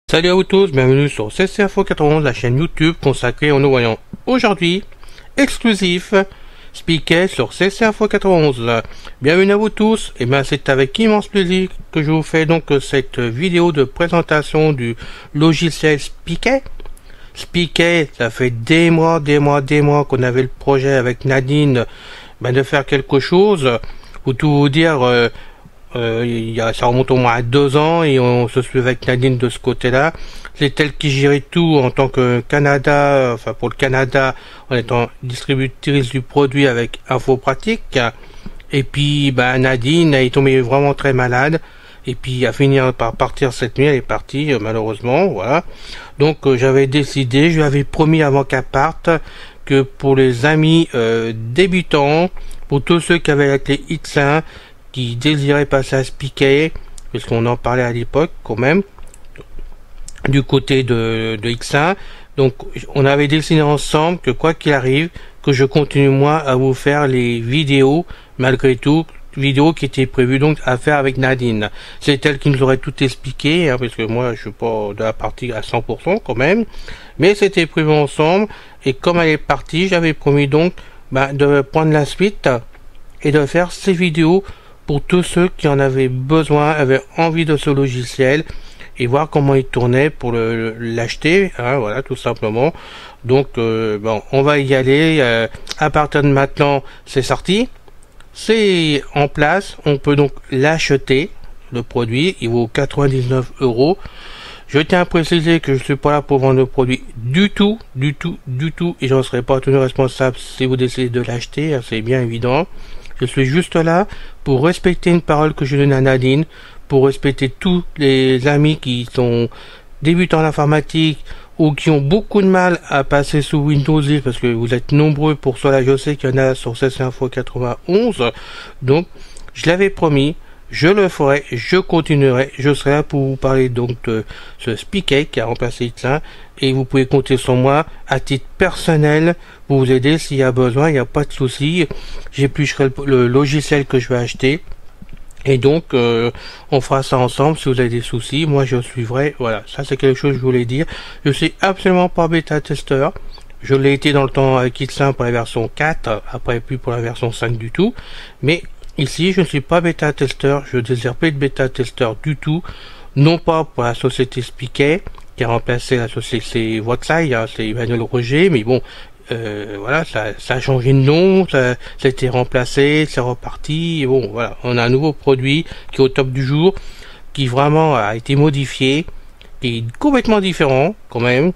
Salut à vous tous, bienvenue sur CC Info 91, la chaîne YouTube consacrée aux non-voyants. Aujourd'hui, exclusif, Spiquet sur CC Info 91. Bienvenue à vous tous, et bien c'est avec immense plaisir que je vous fais donc cette vidéo de présentation du logiciel Spiquet. Spiquet, ça fait des mois qu'on avait le projet avec Nadine de faire quelque chose. Pour tout vous dire, ça remonte au moins à 2 ans et on se suit avec Nadine de ce côté-là. C'est elle qui gérait tout en tant que Canada, enfin pour le Canada, en étant distributrice du produit avec Info Pratique. Et puis Nadine est tombée vraiment très malade. Et puis à finir par partir cette nuit, elle est partie malheureusement, voilà. Donc j'avais décidé, je lui avais promis avant qu'elle parte que pour les amis débutants, pour tous ceux qui avaient la clé X1, qui désiraient passer à Spiquet, parce qu'on en parlait à l'époque quand même, du côté de X1, donc on avait décidé ensemble que quoi qu'il arrive, que je continue moi à vous faire les vidéos, malgré tout, vidéo qui était prévue donc à faire avec Nadine. C'est elle qui nous aurait tout expliqué, parce que moi je suis pas de la partie à 100% quand même, mais c'était prévu ensemble, et comme elle est partie, j'avais promis donc de prendre la suite et de faire ces vidéos pour tous ceux qui en avaient besoin, avaient envie de ce logiciel, et voir comment il tournait pour l'acheter, voilà, tout simplement. Donc on va y aller, à partir de maintenant c'est sorti. C'est en place, on peut donc l'acheter, le produit, il vaut 99 €. Je tiens à préciser que je ne suis pas là pour vendre le produit du tout, et je ne serai pas tenu responsable si vous décidez de l'acheter, c'est bien évident. Je suis juste là pour respecter une parole que je donne à Nadine, pour respecter tous les amis qui sont débutants en informatique, ou qui ont beaucoup de mal à passer sous Windows 10, parce que vous êtes nombreux pour cela, je sais qu'il y en a sur CC Info 91, donc je l'avais promis, je le ferai, je continuerai, je serai là pour vous parler donc de ce Spiquet qui a remplacé X1, et vous pouvez compter sur moi à titre personnel pour vous aider s'il y a besoin, il n'y a pas de souci, j'éplucherai le logiciel que je vais acheter. Et donc, on fera ça ensemble. Si vous avez des soucis, moi je suivrai. Voilà, ça c'est quelque chose que je voulais dire. Je suis absolument pas bêta-testeur. Je l'ai été dans le temps avec X1 pour la version 4, après plus pour la version 5 du tout. Mais ici, je ne suis pas bêta-testeur. Je ne désire pas être bêta-testeur du tout. Non pas pour la société Spiquet, qui a remplacé la société Voxai, c'est Emmanuel Roger, mais bon, voilà, ça a changé de nom, ça a été remplacé, c'est reparti, et bon, voilà, on a un nouveau produit qui est au top du jour, qui vraiment a été modifié, qui est complètement différent, quand même,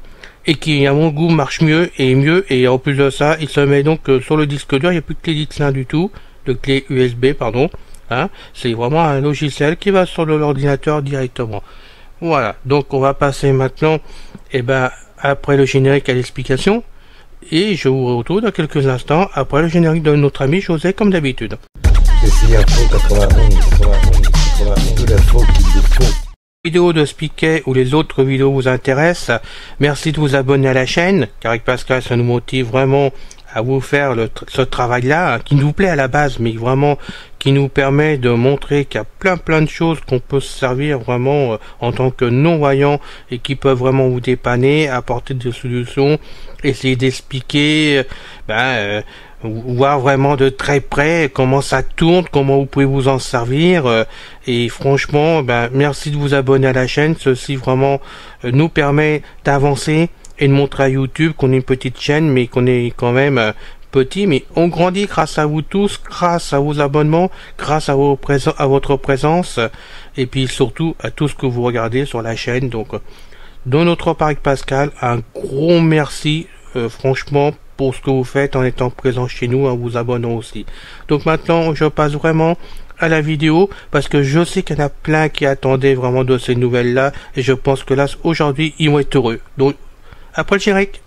et qui, à mon goût, marche mieux, et en plus de ça, il se met donc sur le disque dur, il n'y a plus de clé X1 du tout, de clé USB, pardon, c'est vraiment un logiciel qui va sur l'ordinateur directement. Voilà, donc on va passer maintenant, après le générique à l'explication, et je vous retrouve dans quelques instants après le générique de notre ami José comme d'habitude. Vidéo de Spiquet ou les autres vidéos vous intéressent, merci de vous abonner à la chaîne, car avec Pascal ça nous motive vraiment à vous faire ce travail-là, qui nous plaît à la base, mais vraiment qui nous permet de montrer qu'il y a plein de choses qu'on peut se servir vraiment en tant que non-voyant et qui peuvent vraiment vous dépanner, apporter des solutions, essayer d'expliquer, voir vraiment de très près comment ça tourne, comment vous pouvez vous en servir, et franchement, merci de vous abonner à la chaîne, ceci vraiment nous permet d'avancer et de montrer à YouTube qu'on est une petite chaîne, mais qu'on est quand même petit, mais on grandit grâce à vous tous, grâce à vos abonnements, grâce à votre présence, et puis surtout à tout ce que vous regardez sur la chaîne. Donc, de notre part avec Pascal, un gros merci, franchement, pour ce que vous faites en étant présent chez nous, en vous abonnant aussi. Donc maintenant, je passe vraiment à la vidéo, parce que je sais qu'il y en a plein qui attendaient vraiment de ces nouvelles-là, et je pense que là, aujourd'hui, ils vont être heureux. Donc, après le générique.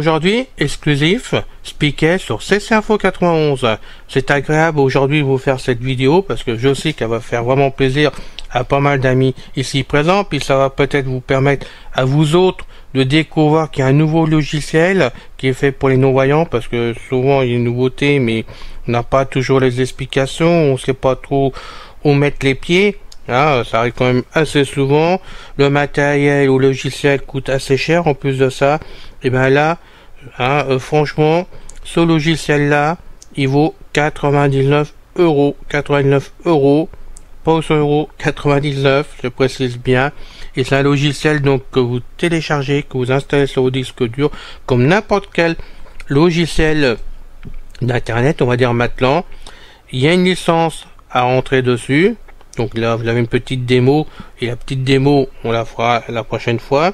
aujourd'hui, exclusif, Spiquet sur CC Info 91. C'est agréable aujourd'hui de vous faire cette vidéo parce que je sais qu'elle va faire vraiment plaisir à pas mal d'amis ici présents, puis ça va peut-être vous permettre à vous autres de découvrir qu'il y a un nouveau logiciel qui est fait pour les non-voyants, parce que souvent il y a une nouveauté mais on n'a pas toujours les explications, on sait pas trop où mettre les pieds. Ça arrive quand même assez souvent. Le matériel ou logiciel coûte assez cher en plus de ça. Et bien là, franchement, ce logiciel-là, il vaut 99 €. 89 €, pas 100 €, 99, je précise bien. Et c'est un logiciel donc que vous téléchargez, que vous installez sur vos disques durs, comme n'importe quel logiciel d'internet, on va dire maintenant. Il y a une licence à rentrer dessus. Donc là, vous avez une petite démo, et la petite démo, on la fera la prochaine fois.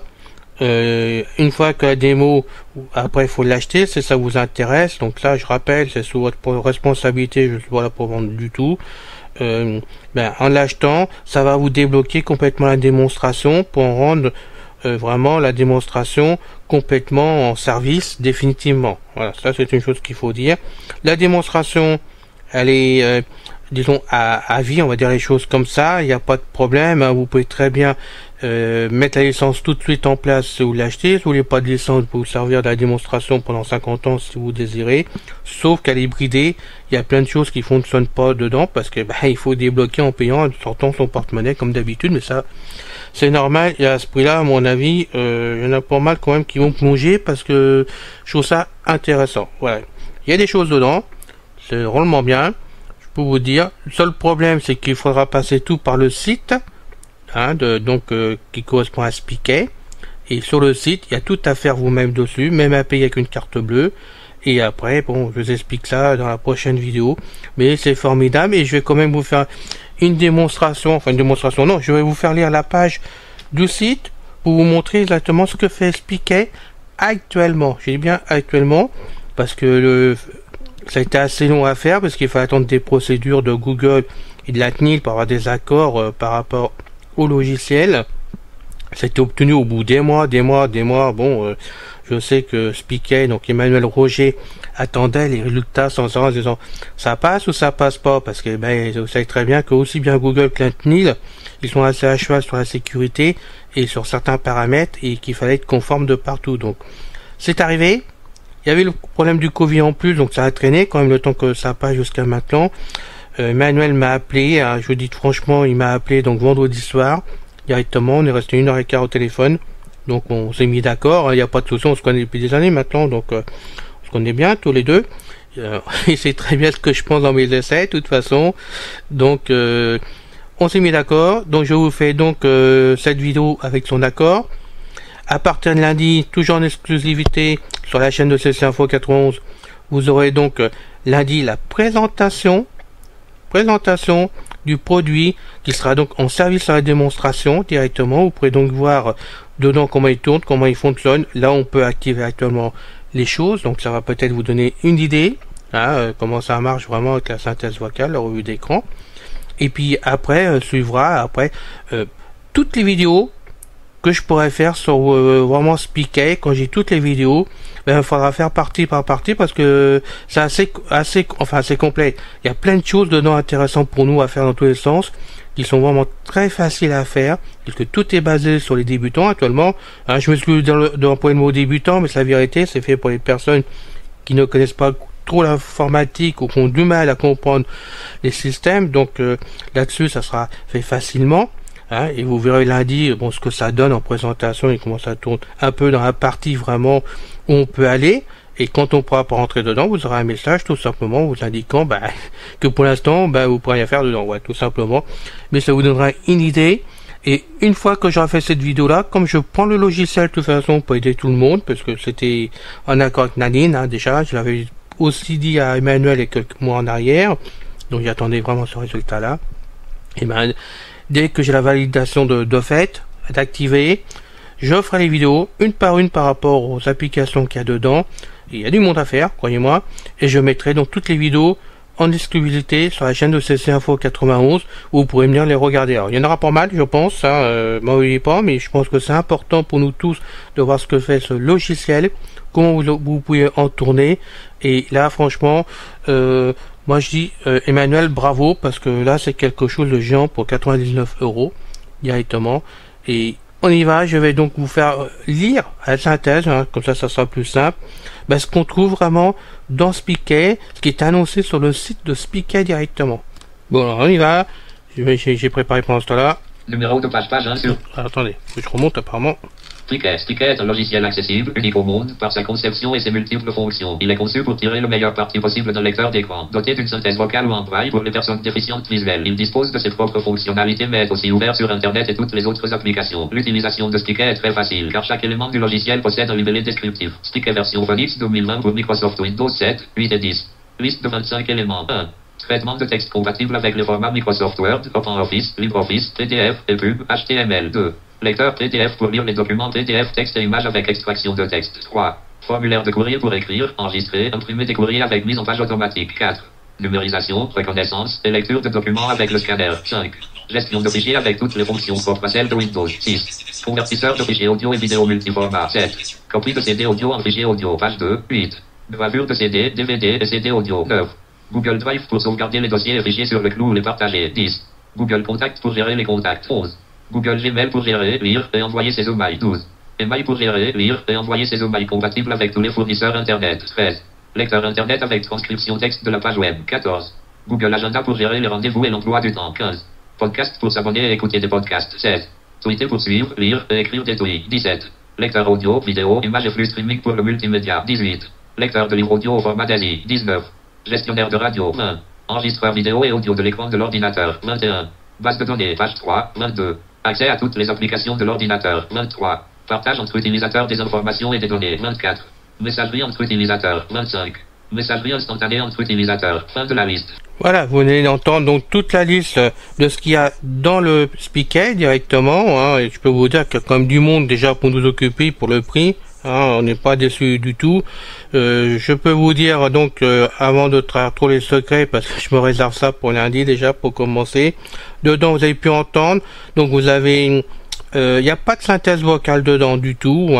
Une fois que la démo, après il faut l'acheter, si ça vous intéresse. Donc là, je rappelle, c'est sous votre responsabilité, je ne suis pas là pour vendre du tout. En l'achetant, ça va vous débloquer complètement la démonstration pour rendre vraiment la démonstration complètement en service définitivement. Voilà, ça c'est une chose qu'il faut dire. La démonstration, elle est disons à vie, on va dire les choses comme ça, il n'y a pas de problème, vous pouvez très bien mettre la licence tout de suite en place si vous l'achetez. Si vous voulez pas de licence, vous pouvez vous servir de la démonstration pendant 50 ans si vous désirez, sauf qu'elle est bridée, il y a plein de choses qui fonctionnent pas dedans parce que il faut débloquer en payant, en sortant son porte-monnaie comme d'habitude, mais ça c'est normal, et à ce prix-là, à mon avis, il y en a pas mal quand même qui vont plonger parce que je trouve ça intéressant. Voilà, il y a des choses dedans, c'est drôlement bien. Pour vous dire, le seul problème c'est qu'il faudra passer tout par le site qui correspond à Spiquet, et sur le site il y a tout à faire vous-même dessus, même à payer avec une carte bleue, et après bon, je vous explique ça dans la prochaine vidéo, mais c'est formidable. Et je vais quand même vous faire une démonstration, non, je vais vous faire lire la page du site pour vous montrer exactement ce que fait Spiquet actuellement. J'ai dit bien actuellement parce que ça a été assez long à faire parce qu'il fallait attendre des procédures de Google et de la CNIL pour avoir des accords par rapport au logiciel. Ça a été obtenu au bout des mois. Bon, je sais que Spiquet, donc Emmanuel Roger, attendait les résultats sans en disant ça passe ou ça passe pas, parce que vous savez très bien que aussi bien Google que la CNIL, ils sont assez à cheval sur la sécurité et sur certains paramètres, et qu'il fallait être conforme de partout. Donc c'est arrivé. Il y avait le problème du Covid en plus, donc ça a traîné quand même le temps que ça passe jusqu'à maintenant. Emmanuel m'a appelé, je vous dis franchement, il m'a appelé donc vendredi soir, directement, on est resté 1h15 au téléphone, donc on s'est mis d'accord, il n'y a pas de souci, on se connaît depuis des années maintenant, donc on se connaît bien tous les deux, il sait très bien ce que je pense dans mes essais, de toute façon, donc on s'est mis d'accord, donc je vous fais donc cette vidéo avec son accord. À partir de lundi, toujours en exclusivité sur la chaîne de CC Info 91, vous aurez donc lundi la présentation du produit qui sera donc en service à la démonstration directement. Vous pourrez donc voir dedans comment il tourne, comment il fonctionne. Là, on peut activer actuellement les choses, donc ça va peut-être vous donner une idée comment ça marche vraiment avec la synthèse vocale, la revue d'écran. Et puis après suivra toutes les vidéos que je pourrais faire sur vraiment Spiquet. Quand j'ai toutes les vidéos, il faudra faire partie par partie parce que c'est assez complet. Il y a plein de choses dedans intéressantes pour nous à faire dans tous les sens, qui sont vraiment très faciles à faire, puisque tout est basé sur les débutants actuellement. Je me suis d'employer le mot débutant, mais c'est la vérité, c'est fait pour les personnes qui ne connaissent pas trop l'informatique ou qui ont du mal à comprendre les systèmes. Donc là-dessus, ça sera fait facilement. Et vous verrez lundi ce que ça donne en présentation et comment ça tourne un peu dans la partie vraiment où on peut aller. Et quand on pourra pas rentrer dedans, vous aurez un message tout simplement vous indiquant que pour l'instant vous pourrez rien faire dedans, tout simplement. Mais ça vous donnera une idée. Et une fois que j'aurai fait cette vidéo là, comme je prends le logiciel de toute façon pour aider tout le monde, parce que c'était en accord avec Nadine, déjà je l'avais aussi dit à Emmanuel il y a quelques mois en arrière, donc j'attendais vraiment ce résultat là. Et dès que j'ai la validation de fait, d'activer, je ferai les vidéos une par rapport aux applications qu'il y a dedans. Il y a du monde à faire, croyez-moi. Et je mettrai donc toutes les vidéos en exclusivité sur la chaîne de CC Info 91, où vous pourrez venir les regarder. Alors, il y en aura pas mal, je pense, m'en voyez pas, mais je pense que c'est important pour nous tous de voir ce que fait ce logiciel comment vous pouvez en tourner. Et là, franchement, moi je dis Emmanuel, bravo, parce que là c'est quelque chose de géant pour 99 € directement. Et on y va, je vais donc vous faire lire à la synthèse, hein, comme ça sera plus simple, ce qu'on trouve vraiment dans Spiquet, ce qui est annoncé sur le site de Spiquet directement. Bon, alors on y va, j'ai préparé pendant ce temps-là. Numéro de page 1 sur... Attendez, je remonte apparemment. Spiquet est un logiciel accessible, unique au monde, par sa conception et ses multiples fonctions. Il est conçu pour tirer le meilleur parti possible d'un lecteur d'écran. Doté d'une synthèse vocale ou en braille pour les personnes déficientes visuelles. Il dispose de ses propres fonctionnalités mais est aussi ouvert sur Internet et toutes les autres applications. L'utilisation de Spiquet est très facile car chaque élément du logiciel possède un libellé descriptif. Spiquet version Phoenix 2020 pour Microsoft Windows 7, 8 et 10. Liste de 25 éléments. 1. Traitement de texte compatible avec les formats Microsoft Word, OpenOffice, LibreOffice, PDF, EPUB, HTML. 2. Lecteur PDF pour lire les documents PDF, texte et images avec extraction de texte. 3. Formulaire de courrier pour écrire, enregistrer, imprimer des courriers avec mise en page automatique. 4. Numérisation, reconnaissance et lecture de documents avec le scanner. 5. Gestion de fichiers avec toutes les fonctions propres à celles de Windows. 6. Convertisseur de fichiers audio et vidéo multiformat. 7. Copie de CD audio en fichier audio. Page 2. 8. Gravure de CD, DVD et CD audio. 9. Google Drive pour sauvegarder les dossiers et fichiers sur le clou ou les partager. 10. Google Contact pour gérer les contacts. 11. Google Gmail pour gérer, lire et envoyer ses emails. 12. Email pour gérer, lire et envoyer ses emails compatibles avec tous les fournisseurs Internet. 13. Lecteur Internet avec transcription texte de la page web. 14. Google Agenda pour gérer les rendez-vous et l'emploi du temps. 15. Podcast pour s'abonner et écouter des podcasts. 16. Tweeter pour suivre, lire et écrire des tweets. 17. Lecteur audio, vidéo, image et flux streaming pour le multimédia. 18. Lecteur de livre audio au format DASI. 19. Gestionnaire de radio. 20. Enregistreur vidéo et audio de l'écran de l'ordinateur. 21. Base de données. Page 3. 22. Accès à toutes les applications de l'ordinateur. 23. Partage entre utilisateurs des informations et des données. 24. Messagerie entre utilisateurs. 25. Messagerie instantanée entre utilisateurs. Fin de la liste. Voilà, vous venez d'entendre donc toute la liste de ce qu'il y a dans le Spiquet directement. Hein, et je peux vous dire qu'il y a quand même du monde déjà pour nous occuper pour le prix. Hein, on n'est pas déçu du tout. Je peux vous dire donc avant de trahir trop les secrets, parce que je me réserve ça pour lundi déjà pour commencer. Dedans vous avez pu entendre. Donc vous avez il n'y a pas de synthèse vocale dedans du tout.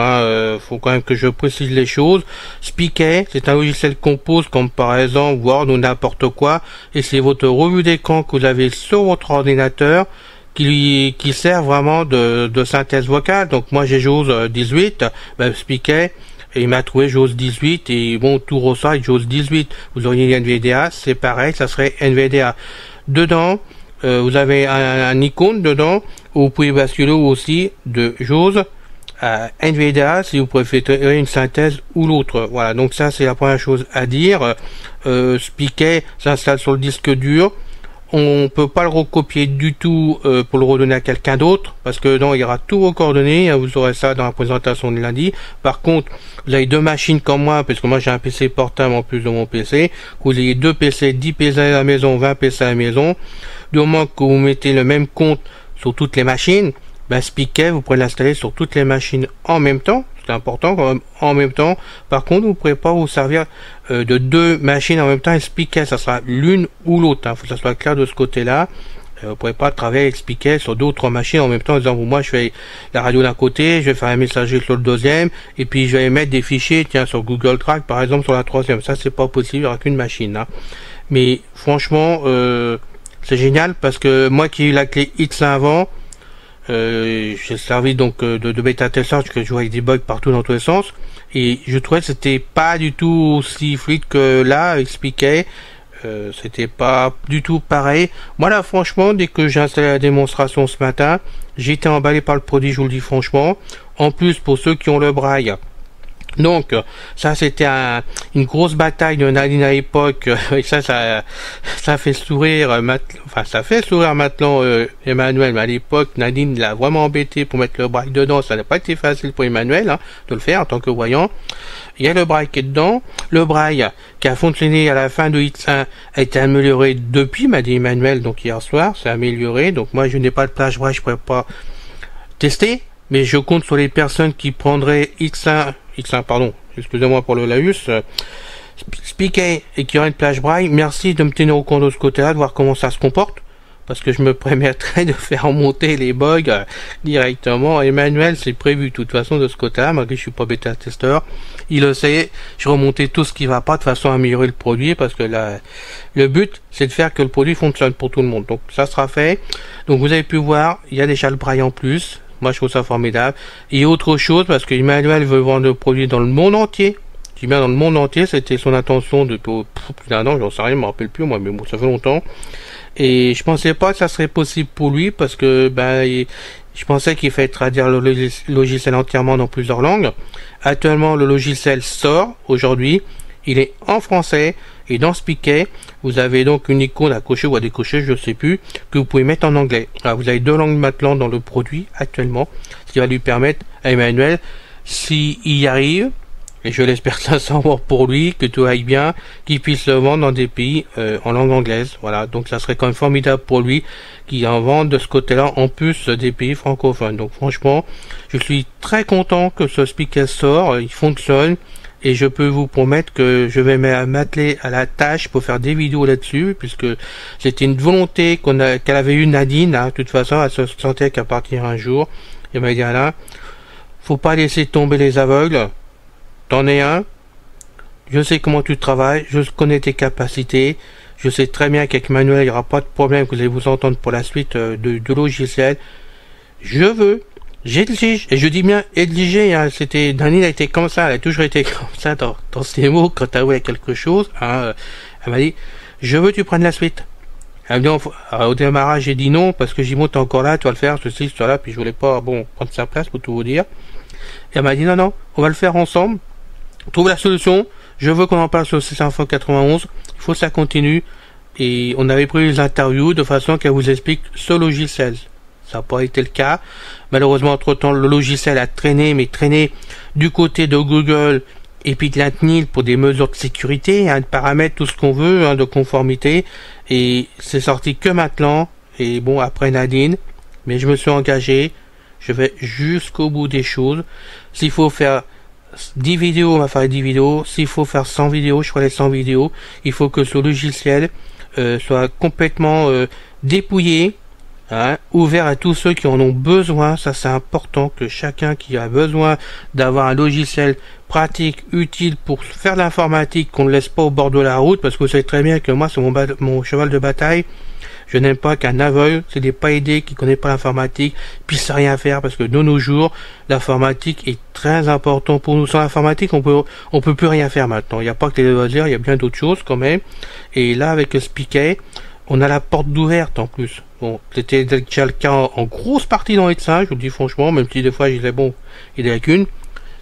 Faut quand même que je précise les choses. Spiquet, c'est un logiciel compose comme par exemple Word ou n'importe quoi, et c'est votre revue d'écran que vous avez sur votre ordinateur qui sert vraiment de synthèse vocale. Donc moi j'ai JAWS 18, Spiquet, et il m'a trouvé JAWS 18, et bon, tout ressort avec JAWS 18. Vous auriez NVDA, c'est pareil, ça serait NVDA. Dedans, vous avez un icône dedans, où vous pouvez basculer aussi de JAWS à NVDA si vous préférez une synthèse ou l'autre. Voilà, donc ça c'est la première chose à dire. Spiquet s'installe sur le disque dur. On peut pas le recopier du tout pour le redonner à quelqu'un d'autre, parce que non, il y aura tous vos coordonnées, hein, vous aurez ça dans la présentation de lundi. Par contre, vous avez deux machines comme moi, parce que moi j'ai un PC portable en plus de mon PC. Vous ayez deux PC, 10 PC à la maison, 20 PC à la maison. Du moment que vous mettez le même compte sur toutes les machines, Spiquet, vous pourrez l'installer sur toutes les machines en même temps. C'est important quand même, en même temps. Par contre, vous ne pourrez pas vous servir de deux machines en même temps et Spiquet, ça sera l'une ou l'autre. Faut que ça soit clair de ce côté-là. Vous ne pourrez pas travailler avec Spiquet sur d'autres machines en même temps en disant, moi je fais la radio d'un côté, je vais faire un messager sur le deuxième, et puis je vais mettre des fichiers, sur Google Track par exemple sur la troisième. Ça c'est pas possible avec une machine. Mais franchement, c'est génial parce que moi qui ai eu la clé X avant, j'ai servi donc de bêta testeur, que je vois avec des bugs partout dans tous les sens, et je trouvais que c'était pas du tout aussi fluide que là avec Spiquet. C'était pas du tout pareil. Moi là franchement, dès que j'ai installé la démonstration ce matin, j'ai été emballé par le produit, je vous le dis franchement. En plus, pour ceux qui ont le braille, donc ça c'était une grosse bataille de Nadine à l'époque, et ça fait sourire ça fait sourire maintenant Emmanuel, mais à l'époque Nadine l'a vraiment embêté pour mettre le braille dedans. Ça n'a pas été facile pour Emmanuel de le faire en tant que voyant. Il y a le braille qui est dedans, le braille qui a fonctionné à la fin de X1 a été amélioré depuis, m'a dit Emmanuel, donc hier soir c'est amélioré. Donc moi je n'ai pas de plage braille, je pourrais pas tester, mais je compte sur les personnes qui prendraient X1 pardon, excusez-moi pour le laïus, Spiquet et qui aura une plage braille. Merci de me tenir au courant de ce côté-là, de voir comment ça se comporte, parce que je me permettrais de faire remonter les bugs directement. Emmanuel, c'est prévu de toute façon de ce côté-là, malgré que je suis pas bêta-testeur. Il le sait, je remontais tout ce qui va pas de façon à améliorer le produit, parce que le but, c'est de faire que le produit fonctionne pour tout le monde. Donc ça sera fait. Donc vous avez pu voir, il y a déjà le braille en plus. Moi, je trouve ça formidable. Et autre chose, parce que Emmanuel veut vendre le produit dans le monde entier. Je dis bien dans le monde entier, c'était son intention depuis plus d'un an, j'en sais rien, je me rappelle plus, moi, mais bon, ça fait longtemps. Et je pensais pas que ça serait possible pour lui, parce que, je pensais qu'il fallait traduire le logiciel entièrement dans plusieurs langues. Actuellement, le logiciel sort, aujourd'hui. Il est en français, et dans Spicket, vous avez donc une icône à cocher ou à décocher, je ne sais plus, que vous pouvez mettre en anglais. Alors, vous avez 2 langues maintenant dans le produit, actuellement, ce qui va lui permettre à Emmanuel, s'il y arrive, et je l'espère sincèrement pour lui, que tout aille bien, qu'il puisse le vendre dans des pays en langue anglaise. Voilà, donc ça serait quand même formidable pour lui qu'il en vende de ce côté-là, en plus des pays francophones. Donc franchement, je suis très content que ce Spicket sort, il fonctionne, et je peux vous promettre que je vais m'atteler à la tâche pour faire des vidéos là-dessus, puisque c'était une volonté qu'elle avait eue Nadine, hein. De toute façon, elle se sentait qu'à partir un jour, elle m'a dit, Alain, faut pas laisser tomber les aveugles. T'en es un, je sais comment tu travailles, je connais tes capacités, je sais très bien qu'avec Manuel il n'y aura pas de problème, que vous allez vous entendre pour la suite du logiciel. J'exige, et je dis bien exiger, hein, Daniel a été comme ça, elle a toujours été comme ça dans ses mots quand elle voulait quelque chose, hein, elle m'a dit, je veux que tu prennes la suite. Elle m'a dit, au démarrage j'ai dit non, parce que j'ai dit, bon, t'es encore là, tu vas le faire, ceci, cela, puis je voulais pas, prendre sa place pour tout vous dire. Et elle m'a dit, non, on va le faire ensemble. Trouve la solution, je veux qu'on en parle sur CC Info 91, il faut que ça continue, et on avait pris les interviews de façon qu'elle vous explique ce logiciel. Ça n'a pas été le cas. Malheureusement, entre-temps, le logiciel a traîné, mais traîné du côté de Google et puis de la CNIL pour des mesures de sécurité, hein, de paramètres, tout ce qu'on veut, hein, de conformité, et c'est sorti que maintenant, et bon, après Nadine, mais je me suis engagé, je vais jusqu'au bout des choses. S'il faut faire 10 vidéos, on va faire 10 vidéos. S'il faut faire 100 vidéos, je ferai les 100 vidéos. Il faut que ce logiciel soit complètement dépouillé, hein, ouvert à tous ceux qui en ont besoin. Ça, c'est important, que chacun qui a besoin d'avoir un logiciel pratique, utile pour faire de l'informatique, qu'on ne laisse pas au bord de la route, parce que vous savez très bien que moi, c'est mon cheval de bataille. Je n'aime pas qu'un aveugle, c'est des pas aidés qui connaît pas l'informatique, puisse rien faire, parce que de nos jours, l'informatique est très important pour nous. Sans l'informatique, on peut plus rien faire maintenant. Il n'y a pas que les loisirs, il y a bien d'autres choses quand même. Et là, avec le Spicket, on a la porte d'ouverte en plus. Bon, c'était déjà le cas en grosse partie dans Edsa, je vous le dis franchement, même si des fois je disais bon, il y a qu'une.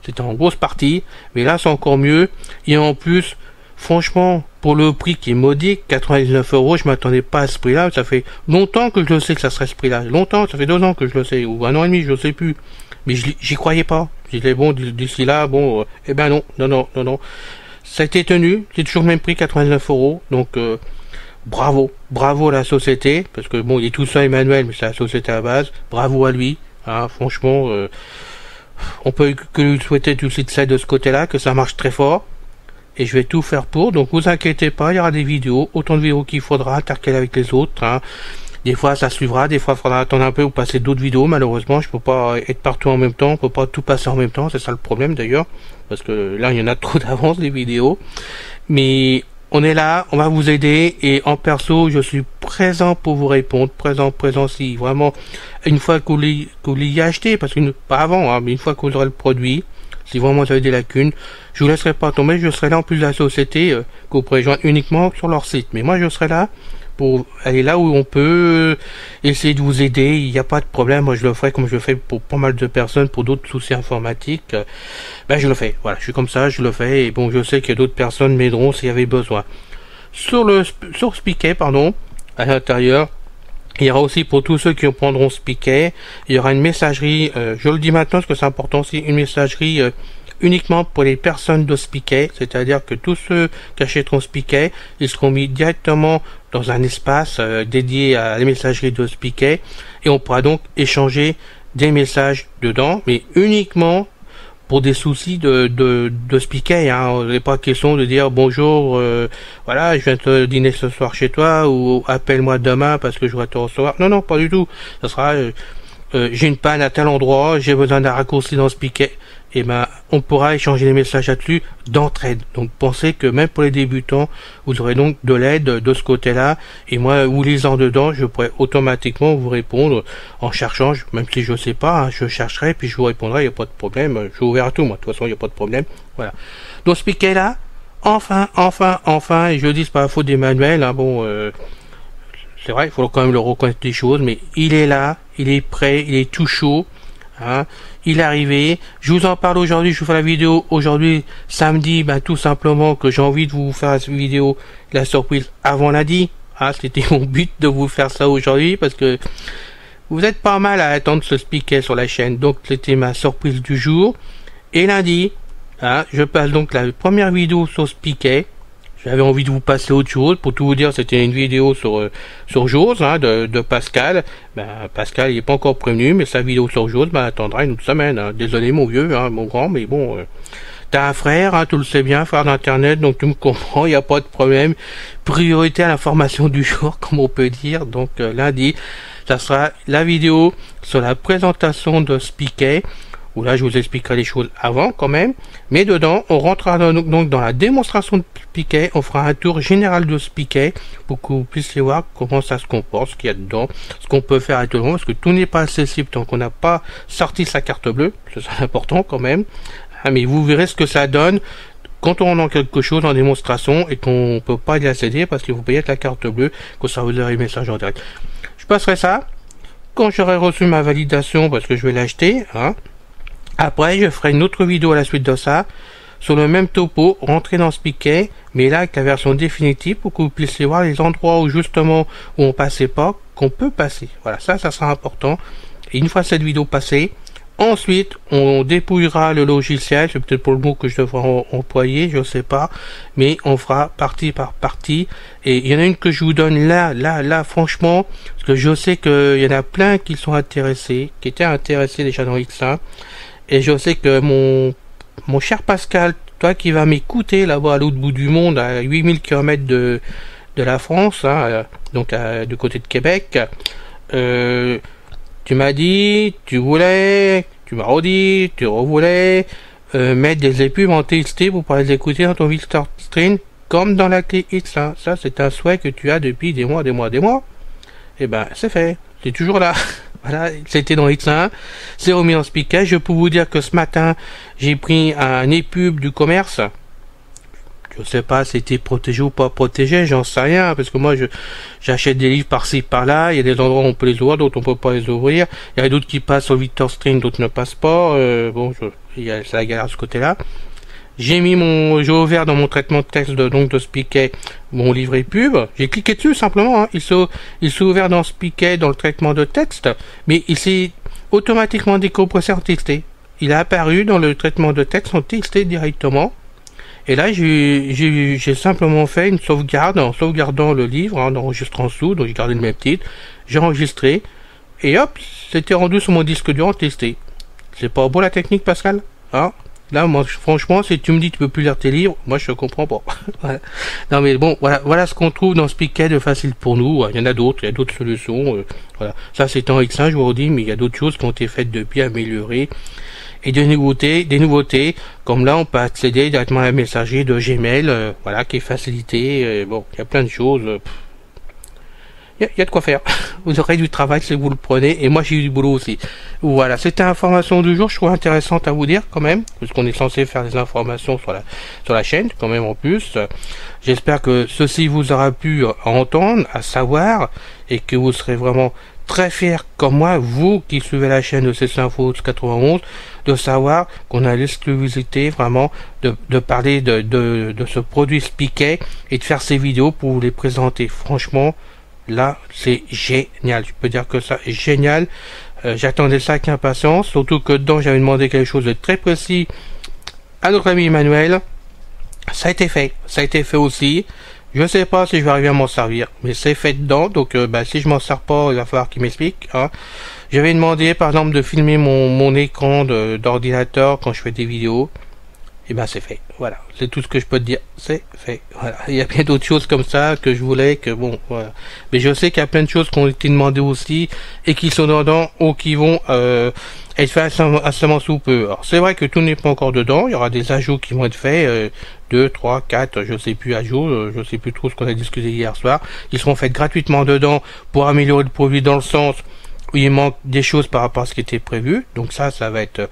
C'était en grosse partie, mais là c'est encore mieux. Et en plus, franchement, pour le prix qui est modique, 99 €, je m'attendais pas à ce prix-là. Ça fait longtemps que je le sais que ça serait ce prix-là. Longtemps, ça fait 2 ans que je le sais, ou 1 an et demi, je ne sais plus. Mais j'y croyais pas. Je disais bon, d'ici là, bon, eh ben non. Ça a été tenu, c'est toujours le même prix, 99 €. Donc, bravo à la société, parce que bon, il est tout seul Emmanuel, mais c'est la société à la base. Bravo à lui. Hein, franchement, on peut que lui souhaiter du succès de ce côté-là, que ça marche très fort. Et je vais tout faire pour, donc vous inquiétez pas, il y aura des vidéos, autant de vidéos qu'il faudra, intercaler avec les autres, hein. Des fois ça suivra, des fois il faudra attendre un peu ou passer d'autres vidéos, malheureusement je peux pas être partout en même temps, on peut pas tout passer en même temps, c'est ça le problème d'ailleurs, parce que là il y en a trop d'avance des vidéos, mais on est là, on va vous aider, et en perso je suis présent pour vous répondre, présent si vraiment, une fois que vous l'ayez acheté, parce que pas avant, hein, mais une fois que vous aurez le produit, si vraiment vous avez des lacunes, je vous laisserai pas tomber, je serai là en plus de la société, que vous pourrez joindre uniquement sur leur site. Mais moi je serai là pour aller là où on peut essayer de vous aider, il n'y a pas de problème, moi je le ferai comme je le fais pour pas mal de personnes, pour d'autres soucis informatiques, je le fais, voilà, je suis comme ça, je le fais, et bon je sais que d'autres personnes m'aideront s'il y avait besoin. Sur Spicket, à l'intérieur, il y aura aussi pour tous ceux qui prendront Spicket, il y aura une messagerie, je le dis maintenant parce que c'est important aussi, une messagerie uniquement pour les personnes de Spicket, c'est-à-dire que tous ceux qui achèteront Spicket, ils seront mis directement dans un espace dédié à la messagerie de Spicket, et on pourra donc échanger des messages dedans, mais uniquement pour des soucis de speaker, hein. Il n'est pas question de dire bonjour, voilà, je viens te dîner ce soir chez toi, ou appelle-moi demain parce que je vais te recevoir. Non, non, pas du tout. Ça sera, j'ai une panne à tel endroit, j'ai besoin d'un raccourci dans le speaker. Et ben, on pourra échanger les messages là-dessus d'entraide. Donc, pensez que même pour les débutants, vous aurez donc de l'aide de ce côté-là. Et moi, vous lisant dedans, je pourrai automatiquement vous répondre en cherchant, même si je sais pas, hein, je chercherai, puis je vous répondrai, il n'y a pas de problème. Je suis ouvert à tout, moi. De toute façon, il n'y a pas de problème. Voilà. Donc, ce piquet-là, enfin, et je dis, c'est pas la faute d'Emmanuel, hein, bon, c'est vrai, il faut quand même le reconnaître des choses, mais il est là, il est prêt, il est tout chaud. Hein, il est arrivé, je vous en parle aujourd'hui, je vous fais la vidéo aujourd'hui samedi, ben tout simplement que j'ai envie de vous faire cette vidéo, la surprise avant lundi, hein, c'était mon but de vous faire ça aujourd'hui parce que vous êtes pas mal à attendre ce speaker sur la chaîne, donc c'était ma surprise du jour. Et lundi, hein, je passe donc la première vidéo sur speaker. J'avais envie de vous passer autre chose. Pour tout vous dire, c'était une vidéo sur JAWS, hein, de Pascal. Ben, Pascal, il n'est pas encore prévenu, mais sa vidéo sur JAWS, ben, attendra une autre semaine. Hein. Désolé, mon vieux, hein, mon grand, mais bon, t'as un frère, hein, tu le sais bien, frère d'internet, donc tu me comprends, il n'y a pas de problème. Priorité à l'information du jour, comme on peut dire. Donc, lundi, ça sera la vidéo sur la présentation de Speaker. Où là je vous expliquerai les choses avant quand même, mais dedans on rentrera donc dans la démonstration de Speaker, on fera un tour général de Speaker pour que vous puissiez voir comment ça se comporte, ce qu'il y a dedans, ce qu'on peut faire à tout le monde, parce que tout n'est pas accessible tant qu'on n'a pas sorti sa carte bleue, c'est important quand même, hein, mais vous verrez ce que ça donne quand on a quelque chose en démonstration et qu'on peut pas y accéder parce qu'il faut payer avec la carte bleue, que ça vous aura le message en direct. Je passerai ça quand j'aurai reçu ma validation parce que je vais l'acheter, hein. Après, je ferai une autre vidéo à la suite de ça, sur le même topo, rentrer dans Speaker, mais là avec la version définitive, pour que vous puissiez voir les endroits où justement, où on passait pas, qu'on peut passer. Voilà, ça sera important. Et une fois cette vidéo passée, ensuite, on dépouillera le logiciel, c'est peut-être pour le mot que je devrais employer, je sais pas, mais on fera partie par partie. Et il y en a une que je vous donne là, franchement, parce que je sais qu'il y en a plein qui sont intéressés, qui étaient intéressés déjà dans X1. Et je sais que mon cher Pascal, toi qui vas m'écouter là-bas à l'autre bout du monde, à 8000 km de la France, hein, donc du côté de Québec, tu m'as dit, tu m'as redit, tu revoulais mettre des pubs en TXT pour pouvoir les écouter dans ton Victor Stream comme dans la clé X. Hein. Ça, c'est un souhait que tu as depuis des mois. Et ben, c'est fait. C'est toujours là. Voilà, c'était dans X1, c'est remis en Speaker. Je peux vous dire que ce matin, j'ai pris un e-pub du commerce. Je sais pas si c'était protégé ou pas protégé, j'en sais rien, parce que moi, j'achète des livres par-ci, par-là. Il y a des endroits où on peut les ouvrir, d'autres on peut pas les ouvrir. Il y a d'autres qui passent sur Victor Stream, d'autres ne passent pas. Bon, c'est la galère de ce côté-là. J'ai ouvert dans mon traitement de texte de Speaker mon livret pub. J'ai cliqué dessus simplement. Hein. Il s'est ouvert dans Speaker dans le traitement de texte, mais il s'est automatiquement décompressé en TXT. Il a apparu dans le traitement de texte en TXT directement. Et là, j'ai simplement fait une sauvegarde en sauvegardant le livre, en enregistrant sous, donc j'ai gardé le même titre. J'ai enregistré et hop, c'était rendu sur mon disque dur en TXT. C'est pas beau la technique, Pascal, hein? Là, moi, franchement, si tu me dis que tu peux plus lire tes livres, moi, je comprends pas. Voilà. Non, mais bon, voilà ce qu'on trouve dans Speaker de facile pour nous. Il y en a d'autres, il y a d'autres solutions. Voilà. Ça, c'est en X1, je vous redis, mais il y a d'autres choses qui ont été faites depuis, améliorées. Et des nouveautés, comme là, on peut accéder directement à la messagerie de Gmail, voilà, qui est facilité. Bon, il y a plein de choses. Il y a de quoi faire. Vous aurez du travail si vous le prenez, et moi j'ai eu du boulot aussi. Voilà, c'était l'information du jour, je trouve intéressante à vous dire quand même, parce qu'on est censé faire des informations sur la chaîne, quand même en plus. J'espère que ceci vous aura pu entendre, à savoir, et que vous serez vraiment très fiers comme moi, vous qui suivez la chaîne de CC Info 91, de savoir qu'on a l'exclusivité vraiment de parler de ce produit Speaker et de faire ces vidéos pour vous les présenter. Franchement, là, c'est génial. Je peux dire que ça est génial. J'attendais ça avec impatience. Surtout que dedans, j'avais demandé quelque chose de très précis à notre ami Emmanuel. Ça a été fait. Ça a été fait aussi. Je sais pas si je vais arriver à m'en servir. Mais c'est fait dedans. Donc, si je m'en sers pas, il va falloir qu'il m'explique. Hein. J'avais demandé par exemple de filmer mon écran d'ordinateur quand je fais des vidéos. Et ben c'est fait, voilà, c'est tout ce que je peux te dire, c'est fait, voilà. Il y a bien d'autres choses comme ça que je voulais, que bon, voilà. Mais je sais qu'il y a plein de choses qui ont été demandées aussi, et qui sont dedans, ou qui vont être faites assez sous peu. Alors c'est vrai que tout n'est pas encore dedans, il y aura des ajouts qui vont être faits, 2, 3, 4, je sais plus ajouts, je sais plus trop ce qu'on a discuté hier soir, ils seront faits gratuitement dedans pour améliorer le produit dans le sens où il manque des choses par rapport à ce qui était prévu, donc ça va être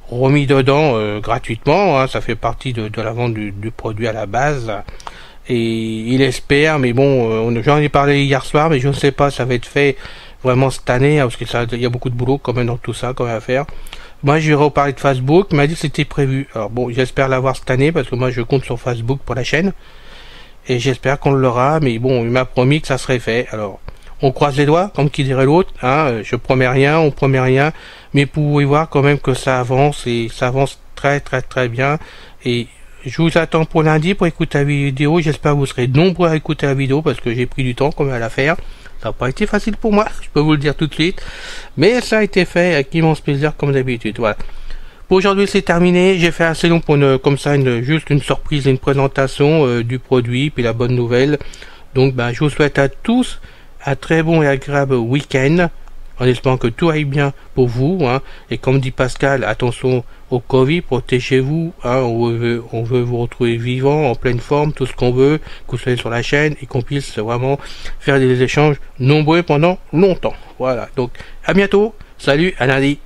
remis dedans gratuitement, hein, ça fait partie de la vente du produit à la base, et il espère, mais bon, j'en ai parlé hier soir, mais je ne sais pas, ça va être fait vraiment cette année, hein, parce que il y a beaucoup de boulot quand même dans tout ça, quand même à faire. Moi je vais reparler de Facebook, il m'a dit que c'était prévu, alors bon, j'espère l'avoir cette année, parce que moi je compte sur Facebook pour la chaîne, et j'espère qu'on l'aura, mais bon, il m'a promis que ça serait fait, alors on croise les doigts, comme qui dirait l'autre, hein, je promets rien, on promet rien, mais vous pouvez voir quand même que ça avance, et ça avance très très très bien, et je vous attends pour lundi pour écouter la vidéo, j'espère que vous serez nombreux à écouter la vidéo, parce que j'ai pris du temps quand même à la faire, ça n'a pas été facile pour moi, je peux vous le dire tout de suite, mais ça a été fait avec immense plaisir comme d'habitude, voilà. Pour aujourd'hui c'est terminé, j'ai fait assez long pour juste une surprise et une présentation du produit, puis la bonne nouvelle, donc je vous souhaite à tous un très bon et agréable week-end, en espérant que tout aille bien pour vous, hein. Et comme dit Pascal, attention au Covid, protégez-vous, hein. On veut vous retrouver vivant, en pleine forme, tout ce qu'on veut, que vous soyez sur la chaîne et qu'on puisse vraiment faire des échanges nombreux pendant longtemps. Voilà, donc à bientôt, salut, à lundi.